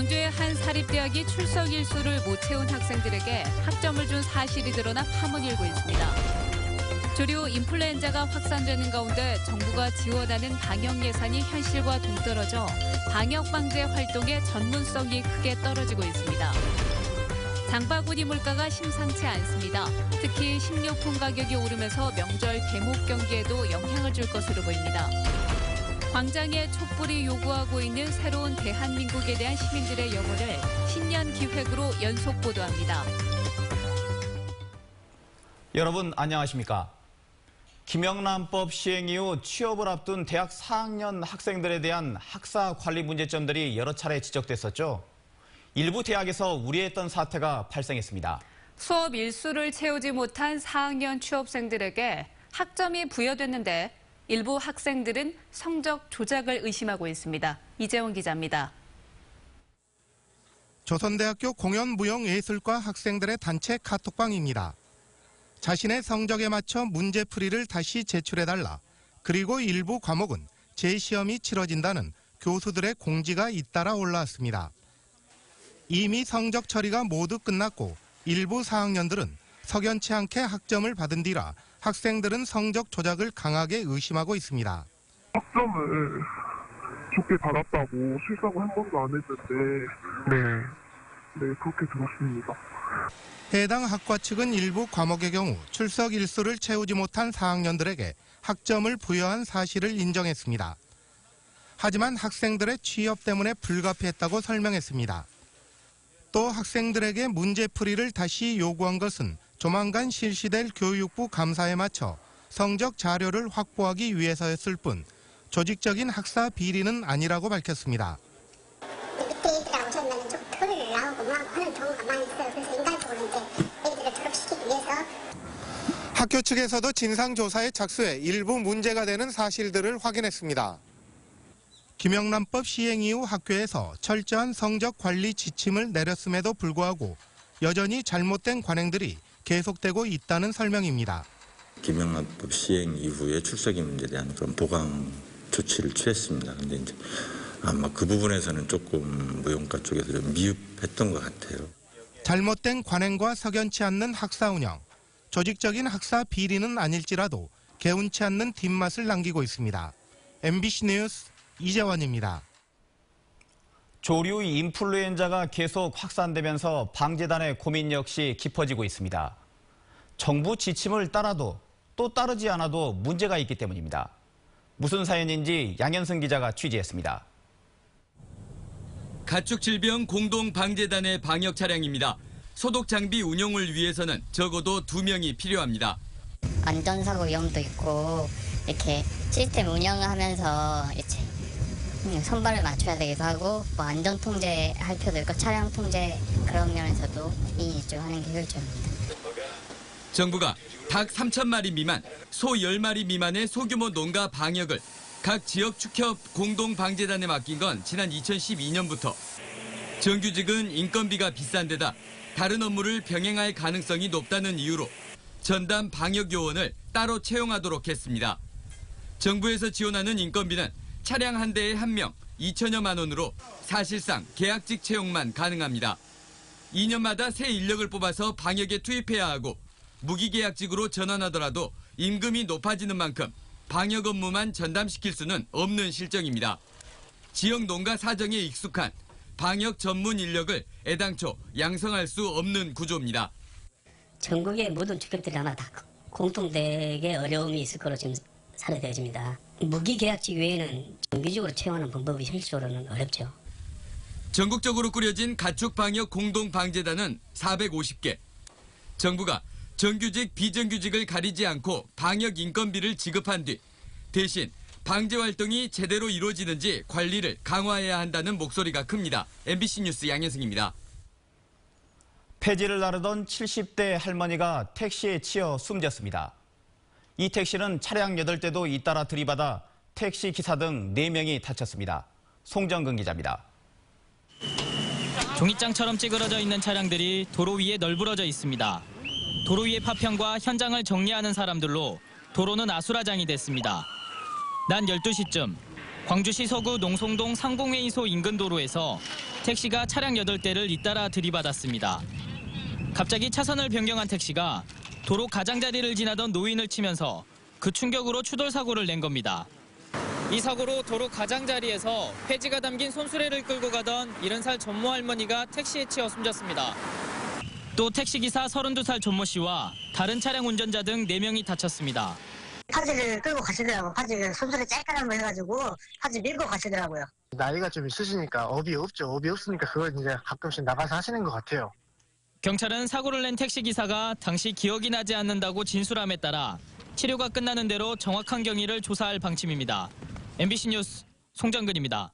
광주의 한 사립대학이 출석 일수를 못 채운 학생들에게 학점을 준 사실이 드러나 파문이 일고 있습니다. 조류 인플루엔자가 확산되는 가운데 정부가 지원하는 방역 예산이 현실과 동떨어져 방역 방제 활동의 전문성이 크게 떨어지고 있습니다. 장바구니 물가가 심상치 않습니다. 특히 식료품 가격이 오르면서 명절 대목 경기에도 영향을 줄 것으로 보입니다. 광장에 촛불이 요구하고 있는 새로운 대한민국에 대한 시민들의 염원을 신년 기획으로 연속 보도합니다. 여러분 안녕하십니까? 김영란법 시행 이후 취업을 앞둔 대학 4학년 학생들에 대한 학사 관리 문제점들이 여러 차례 지적됐었죠. 일부 대학에서 우려했던 사태가 발생했습니다. 수업 일수를 채우지 못한 4학년 취업생들에게 학점이 부여됐는데 일부 학생들은 성적 조작을 의심하고 있습니다. 이재원 기자입니다. 조선대학교 공연무용예술과 학생들의 단체 카톡방입니다. 자신의 성적에 맞춰 문제풀이를 다시 제출해달라. 그리고 일부 과목은 재시험이 치러진다는 교수들의 공지가 잇따라 올라왔습니다. 이미 성적 처리가 모두 끝났고 일부 4학년들은 석연치 않게 학점을 받은 뒤라 학생들은 성적 조작을 강하게 의심하고 있습니다. 학점을 좋게 받았다고 실수하고 한 번도 안 했는데 네, 그렇게 들었습니다. 해당 학과 측은 일부 과목의 경우 출석 일수를 채우지 못한 4학년들에게 학점을 부여한 사실을 인정했습니다. 하지만 학생들의 취업 때문에 불가피했다고 설명했습니다. 또 학생들에게 문제풀이를 다시 요구한 것은 조만간 실시될 교육부 감사에 맞춰 성적 자료를 확보하기 위해서였을 뿐 조직적인 학사 비리는 아니라고 밝혔습니다. 그때 애들하고 저는 좀 토를 나오고 막 하는 경우가 많이 있어요. 그래서 인간적으로 이제 애들을 졸업시키기 위해서. 학교 측에서도 진상조사에 착수해 일부 문제가 되는 사실들을 확인했습니다. 김영란법 시행 이후 학교에서 철저한 성적 관리 지침을 내렸음에도 불구하고 여전히 잘못된 관행들이 계속되고 있다는 설명입니다. 김영란법 시행 이후에 출석이 문제에 대한 그런 보강 조치를 취했습니다. 그런데 이제 아마 그 부분에서는 조금 무용가 쪽에서 좀 미흡했던 것 같아요. 잘못된 관행과 석연치 않는 학사 운영, 조직적인 학사 비리는 아닐지라도 개운치 않는 뒷맛을 남기고 있습니다. MBC 뉴스 이재원입니다. 조류 인플루엔자가 계속 확산되면서 방재단의 고민 역시 깊어지고 있습니다. 정부 지침을 따라도 또 따르지 않아도 문제가 있기 때문입니다. 무슨 사연인지 양현승 기자가 취재했습니다. 가축질병 공동방재단의 방역 차량입니다. 소독 장비 운용을 위해서는 적어도 2명이 필요합니다. 안전사고 위험도 있고 이렇게 시스템 운영하면서 이제 선발을 맞춰야 되기도 하고 뭐 안전 통제할 필요도 있고 차량 통제 그런 면에서도 이 좀 하는 게 효율적입니다. 정부가 닭 3,000마리 미만, 소 10마리 미만의 소규모 농가 방역을 각 지역 축협 공동방재단에 맡긴 건 지난 2012년부터. 정규직은 인건비가 비싼 데다 다른 업무를 병행할 가능성이 높다는 이유로 전담 방역요원을 따로 채용하도록 했습니다. 정부에서 지원하는 인건비는 차량 한 대에 1명 2천여만 원으로 사실상 계약직 채용만 가능합니다. 2년마다 새 인력을 뽑아서 방역에 투입해야 하고 무기계약직으로 전환하더라도 임금이 높아지는 만큼 방역 업무만 전담시킬 수는 없는 실정입니다. 지역 농가 사정에 익숙한 방역 전문 인력을 애당초 양성할 수 없는 구조입니다. 전국의 모든 축협들이 아마 다 공통되게 어려움이 있을 거로 지금 사례되어집니다. 무기계약직 외에는 정규직으로 채용하는 방법이 현실적으로는 어렵죠. 전국적으로 꾸려진 가축방역 공동방재단은 450개. 정부가 정규직, 비정규직을 가리지 않고 방역 인건비를 지급한 뒤 대신 방제 활동이 제대로 이루어지는지 관리를 강화해야 한다는 목소리가 큽니다. MBC 뉴스 양현승입니다. 폐지를 나르던 70대 할머니가 택시에 치여 숨졌습니다. 이 택시는 차량 8대도 잇따라 들이받아 택시 기사 등 4명이 다쳤습니다. 송정근 기자입니다. 종이장처럼 찌그러져 있는 차량들이 도로 위에 널브러져 있습니다. 도로 위의 파편과 현장을 정리하는 사람들로 도로는 아수라장이 됐습니다. 난 12시쯤 광주시 서구 농송동 상공회의소 인근 도로에서 택시가 차량 8대를 잇따라 들이받았습니다. 갑자기 차선을 변경한 택시가 도로 가장자리를 지나던 노인을 치면서 그 충격으로 추돌 사고를 낸 겁니다. 이 사고로 도로 가장자리에서 폐지가 담긴 손수레를 끌고 가던 70살 전모 할머니가 택시에 치여 숨졌습니다. 또 택시기사 32살 전모 씨와 다른 차량 운전자 등 4명이 다쳤습니다. 파지를 끌고 가시더라고요. 파지를 손수레 짤까란 해가지고 파지 밀고 가시더라고요. 나이가 좀 있으시니까 업이 없죠. 업이 없으니까 그걸 이제 가끔씩 나가서 하시는 것 같아요. 경찰은 사고를 낸 택시기사가 당시 기억이 나지 않는다고 진술함에 따라 치료가 끝나는 대로 정확한 경위를 조사할 방침입니다. MBC 뉴스 송정근입니다.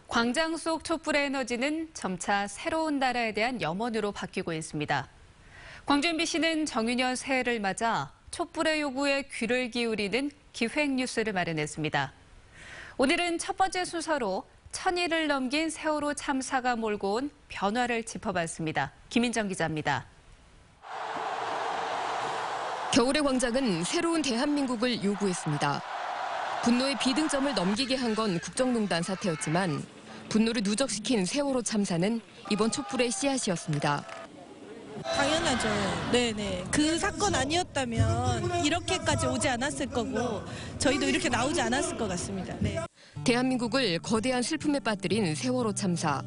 광장 속 촛불의 에너지는 점차 새로운 나라에 대한 염원으로 바뀌고 있습니다. 광주 MBC는 정유년 새해를 맞아 촛불의 요구에 귀를 기울이는 기획뉴스를 마련했습니다. 오늘은 첫 번째 순서로 1000일을 넘긴 세월호 참사가 몰고 온 변화를 짚어봤습니다. 김인정 기자입니다. 겨울의 광장은 새로운 대한민국을 요구했습니다. 분노의 비등점을 넘기게 한 건 국정농단 사태였지만 분노를 누적시킨 세월호 참사는 이번 촛불의 씨앗이었습니다. 당연하죠. 네네. 그 사건 아니었다면 이렇게까지 오지 않았을 거고 저희도 이렇게 나오지 않았을 것 같습니다. 네. 대한민국을 거대한 슬픔에 빠뜨린 세월호 참사.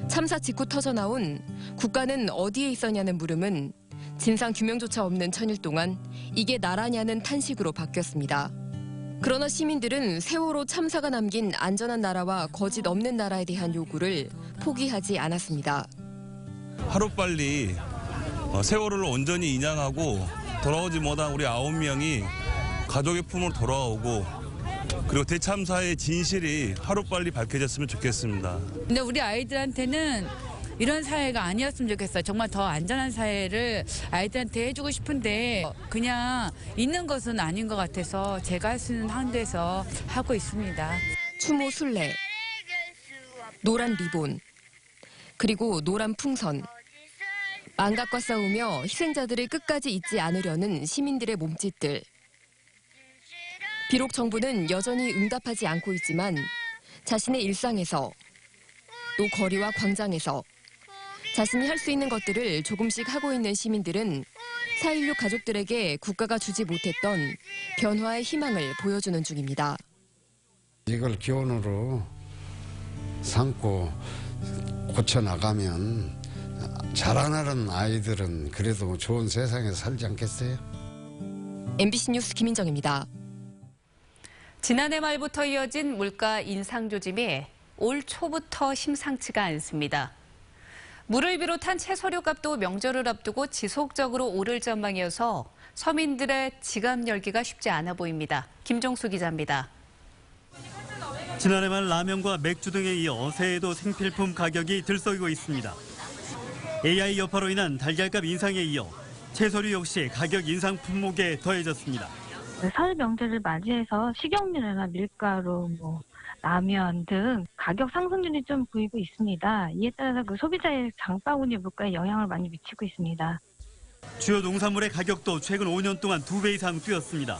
참사 직후 터져나온 국가는 어디에 있었냐는 물음은 진상 규명조차 없는 1000일 동안 이게 나라냐는 탄식으로 바뀌었습니다. 그러나 시민들은 세월호 참사가 남긴 안전한 나라와 거짓 없는 나라에 대한 요구를 포기하지 않았습니다. 하루빨리 세월호를 온전히 인양하고 돌아오지 못한 우리 9명이 가족의 품으로 돌아오고 그리고 대참사의 진실이 하루빨리 밝혀졌으면 좋겠습니다. 근데 우리 아이들한테는 이런 사회가 아니었으면 좋겠어요. 정말 더 안전한 사회를 아이들한테 해주고 싶은데 그냥 있는 것은 아닌 것 같아서 제가 할 수 있는 한도에서 하고 있습니다. 추모 순례, 노란 리본, 그리고 노란 풍선. 망각과 싸우며 희생자들을 끝까지 잊지 않으려는 시민들의 몸짓들. 비록 정부는 여전히 응답하지 않고 있지만 자신의 일상에서 또 거리와 광장에서 자신이 할 수 있는 것들을 조금씩 하고 있는 시민들은 4.16 가족들에게 국가가 주지 못했던 변화의 희망을 보여주는 중입니다. 이걸 기원으로 삼고 고쳐나가면 자라나는 아이들은 그래도 좋은 세상에서 살지 않겠어요? MBC 뉴스 김인정입니다. 지난해 말부터 이어진 물가 인상 조짐이 올 초부터 심상치가 않습니다. 물을 비롯한 채소류 값도 명절을 앞두고 지속적으로 오를 전망이어서 서민들의 지갑 열기가 쉽지 않아 보입니다. 김종수 기자입니다. 지난해 말 라면과 맥주 등에 이어 새해에도 생필품 가격이 들썩이고 있습니다. AI 여파로 인한 달걀값 인상에 이어 채소류 역시 가격 인상 품목에 더해졌습니다. 설 명절을 맞이해서 식용유나 밀가루, 라면 등 가격 상승률이 좀 보이고 있습니다. 이에 따라서 소비자의 장바구니 물가에 영향을 많이 미치고 있습니다. 주요 농산물의 가격도 최근 5년 동안 2배 이상 뛰었습니다.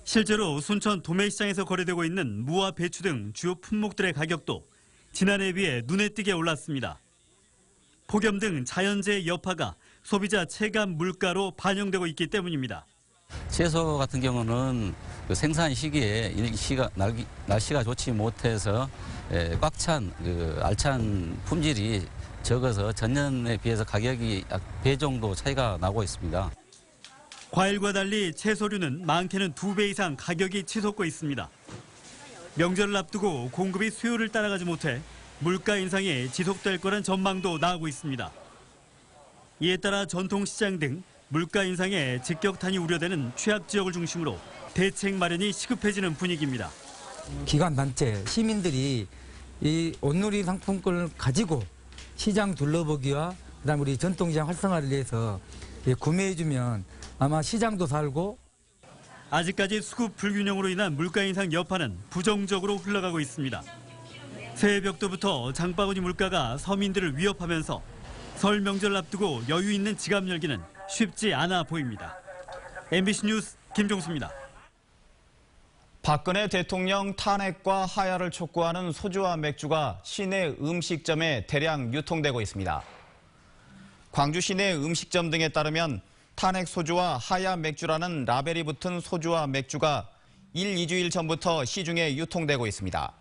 실제로 순천 도매시장에서 거래되고 있는 무와 배추 등 주요 품목들의 가격도 지난해에 비해 눈에 띄게 올랐습니다. 폭염 등 자연재해 여파가 소비자 체감 물가로 반영되고 있기 때문입니다. 채소 같은 경우는 그 생산 시기에 날씨가 좋지 못해서 꽉 찬 알찬 품질이 적어서 전년에 비해서 가격이 약 배 정도 차이가 나고 있습니다. 과일과 달리 채소류는 많게는 2배 이상 가격이 치솟고 있습니다. 명절을 앞두고 공급이 수요를 따라가지 못해 물가 인상이 지속될 거란 전망도 나오고 있습니다. 이에 따라 전통시장 등 물가 인상에 직격탄이 우려되는 취약 지역을 중심으로 대책 마련이 시급해지는 분위기입니다. 기관단체, 시민들이 이 온누리 상품권을 가지고 시장 둘러보기와 그다음 우리 전통시장 활성화를 위해서 구매해주면 아마 시장도 살고. 아직까지 수급 불균형으로 인한 물가 인상 여파는 부정적으로 흘러가고 있습니다. 새벽부터 장바구니 물가가 서민들을 위협하면서 설 명절 앞두고 여유 있는 지갑 열기는 쉽지 않아 보입니다. MBC 뉴스 김종수입니다. 박근혜 대통령 탄핵과 하야를 촉구하는 소주와 맥주가 시내 음식점에 대량 유통되고 있습니다. 광주 시내 음식점 등에 따르면 탄핵 소주와 하야 맥주라는 라벨이 붙은 소주와 맥주가 2주일 전부터 시중에 유통되고 있습니다.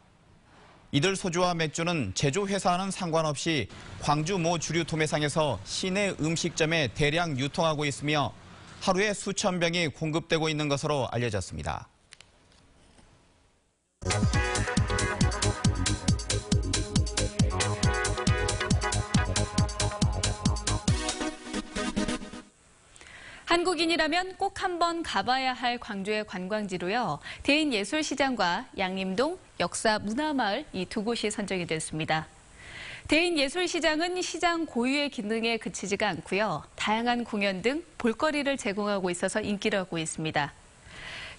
이들 소주와 맥주는 제조회사와는 상관없이 광주 모 주류 도매상에서 시내 음식점에 대량 유통하고 있으며 하루에 수천 병이 공급되고 있는 것으로 알려졌습니다. 한국인이라면 꼭 한번 가봐야 할 광주의 관광지로요. 대인예술시장과 양림동 역사문화마을 이 두 곳이 선정이 됐습니다. 대인예술시장은 시장 고유의 기능에 그치지가 않고요. 다양한 공연 등 볼거리를 제공하고 있어서 인기를 얻고 있습니다.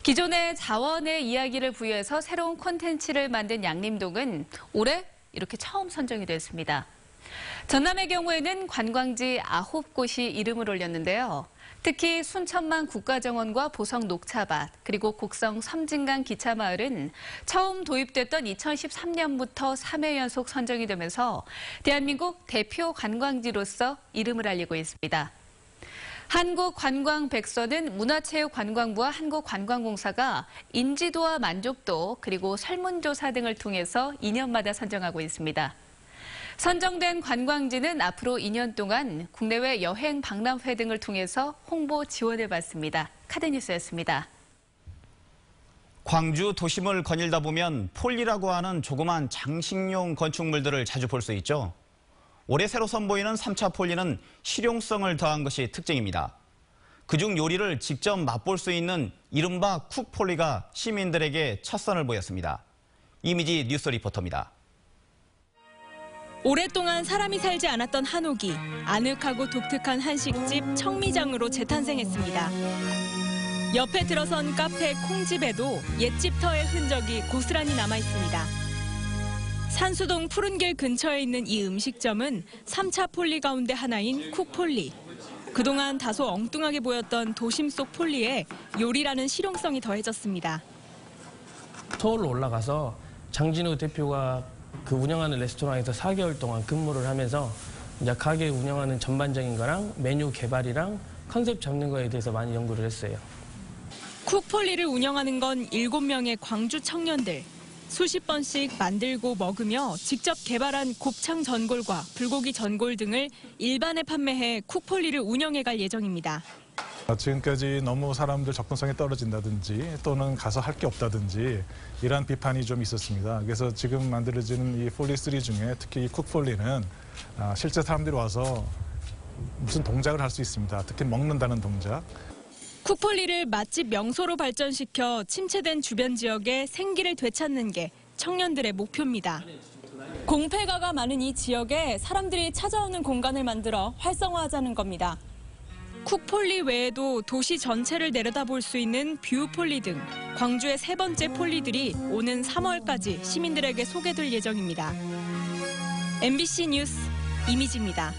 기존의 자원의 이야기를 부여해서 새로운 콘텐츠를 만든 양림동은 올해 이렇게 처음 선정이 됐습니다. 전남의 경우에는 관광지 9곳이 이름을 올렸는데요. 특히 순천만 국가정원과 보성 녹차밭, 그리고 곡성 섬진강 기차마을은 처음 도입됐던 2013년부터 3회 연속 선정이 되면서 대한민국 대표 관광지로서 이름을 알리고 있습니다. 한국관광백서는 문화체육관광부와 한국관광공사가 인지도와 만족도, 그리고 설문조사 등을 통해서 2년마다 선정하고 있습니다. 선정된 관광지는 앞으로 2년 동안 국내외 여행 박람회 등을 통해서 홍보 지원을 받습니다. 카드뉴스였습니다. 광주 도심을 거닐다 보면 폴리라고 하는 조그만 장식용 건축물들을 자주 볼 수 있죠. 올해 새로 선보이는 3차 폴리는 실용성을 더한 것이 특징입니다. 그중 요리를 직접 맛볼 수 있는 이른바 쿡폴리가 시민들에게 첫 선을 보였습니다. 이미지 뉴스 리포터입니다. 오랫동안 사람이 살지 않았던 한옥이 아늑하고 독특한 한식집 청미장으로 재탄생했습니다. 옆에 들어선 카페 콩집에도 옛집터의 흔적이 고스란히 남아있습니다. 산수동 푸른길 근처에 있는 이 음식점은 3차 폴리 가운데 하나인 쿡폴리. 그동안 다소 엉뚱하게 보였던 도심 속 폴리에 요리라는 실용성이 더해졌습니다. 서울로 올라가서 장진우 대표가 그 운영하는 레스토랑에서 4개월 동안 근무를 하면서 이제 가게 운영하는 전반적인 거랑 메뉴 개발이랑 컨셉 잡는 거에 대해서 많이 연구를 했어요. 쿡폴리를 운영하는 건 7명의 광주 청년들. 수십 번씩 만들고 먹으며 직접 개발한 곱창 전골과 불고기 전골 등을 일반에 판매해 쿡폴리를 운영해갈 예정입니다. 지금까지 너무 사람들 접근성이 떨어진다든지 또는 가서 할 게 없다든지 이런 비판이 좀 있었습니다. 그래서 지금 만들어지는 이 폴리3 중에 특히 이 쿡폴리는 실제 사람들이 와서 무슨 동작을 할 수 있습니다. 특히 먹는다는 동작. 쿡폴리를 맛집 명소로 발전시켜 침체된 주변 지역에 생기를 되찾는 게 청년들의 목표입니다. 공폐가가 많은 이 지역에 사람들이 찾아오는 공간을 만들어 활성화하자는 겁니다. 쿡폴리 외에도 도시 전체를 내려다볼 수 있는 뷰폴리 등 광주의 3번째 폴리들이 오는 3월까지 시민들에게 소개될 예정입니다. MBC 뉴스 이미지입니다.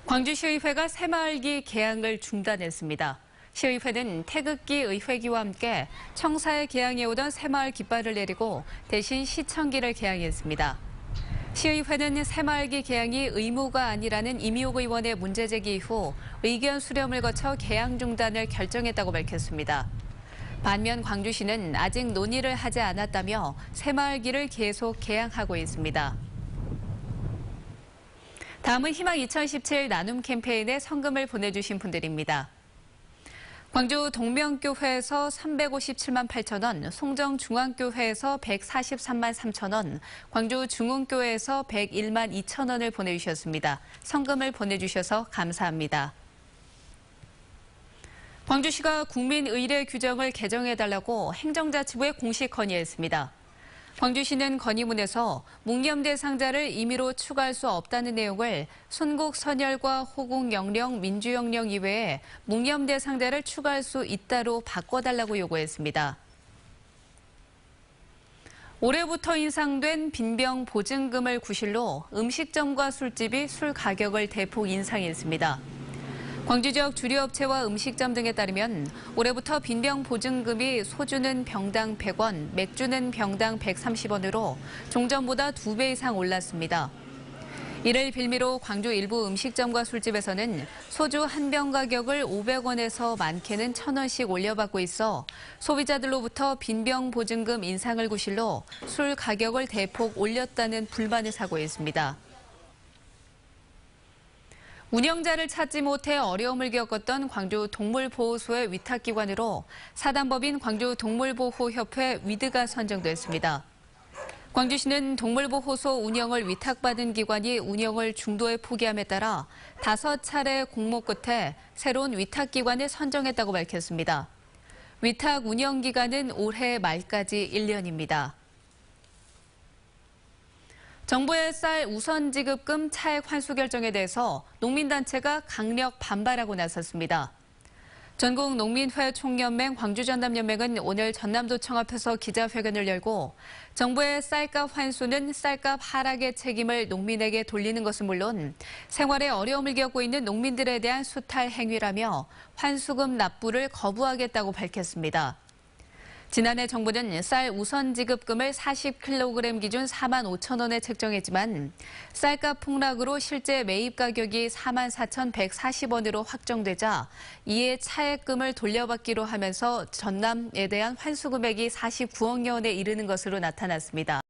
광주시의회가 새마을기 개항을 중단했습니다. 시의회는 태극기 의회기와 함께 청사에 개항해오던 새마을 깃발을 내리고 대신 시청기를 개항했습니다. 시의회는 새마을기 개항이 의무가 아니라는 이미옥 의원의 문제 제기 이후 의견 수렴을 거쳐 개항 중단을 결정했다고 밝혔습니다. 반면 광주시는 아직 논의를 하지 않았다며 새마을기를 계속 개항하고 있습니다. 다음은 희망 2017 나눔 캠페인에 성금을 보내주신 분들입니다. 광주 동명교회에서 357만 8천 원, 송정중앙교회에서 143만 3천 원, 광주 중흥교회에서 101만 2천 원을 보내주셨습니다. 성금을 보내주셔서 감사합니다. 광주시가 국민의례 규정을 개정해달라고 행정자치부에 공식 건의했습니다. 광주시는 건의문에서 묵념대 상자를 임의로 추가할 수 없다는 내용을 순국 선열과 호국 영령, 민주 영령 이외에 묵념대 상자를 추가할 수 있다로 바꿔달라고 요구했습니다. 올해부터 인상된 빈병 보증금을 구실로 음식점과 술집이 술 가격을 대폭 인상했습니다. 광주 지역 주류업체와 음식점 등에 따르면 올해부터 빈병 보증금이 소주는 병당 100원, 맥주는 병당 130원으로 종전보다 2배 이상 올랐습니다. 이를 빌미로 광주 일부 음식점과 술집에서는 소주 한 병 가격을 500원에서 많게는 1,000원씩 올려받고 있어 소비자들로부터 빈병 보증금 인상을 구실로 술 가격을 대폭 올렸다는 불만을 사고 있습니다. 운영자를 찾지 못해 어려움을 겪었던 광주 동물보호소의 위탁기관으로 사단법인 광주동물보호협회 위드가 선정됐습니다. 광주시는 동물보호소 운영을 위탁받은 기관이 운영을 중도에 포기함에 따라 5차례 공모 끝에 새로운 위탁기관을 선정했다고 밝혔습니다. 위탁 운영 기간은 올해 말까지 1년입니다. 정부의 쌀 우선 지급금 차액 환수 결정에 대해서 농민단체가 강력 반발하고 나섰습니다. 전국 농민회 총연맹 광주전남연맹은 오늘 전남도청 앞에서 기자회견을 열고 정부의 쌀값 환수는 쌀값 하락의 책임을 농민에게 돌리는 것은 물론 생활에 어려움을 겪고 있는 농민들에 대한 수탈 행위라며 환수금 납부를 거부하겠다고 밝혔습니다. 지난해 정부는 쌀 우선 지급금을 40kg 기준 45,000원에 책정했지만 쌀값 폭락으로 실제 매입 가격이 44,140원으로 확정되자 이에 차액금을 돌려받기로 하면서 전남에 대한 환수 금액이 49억여 원에 이르는 것으로 나타났습니다.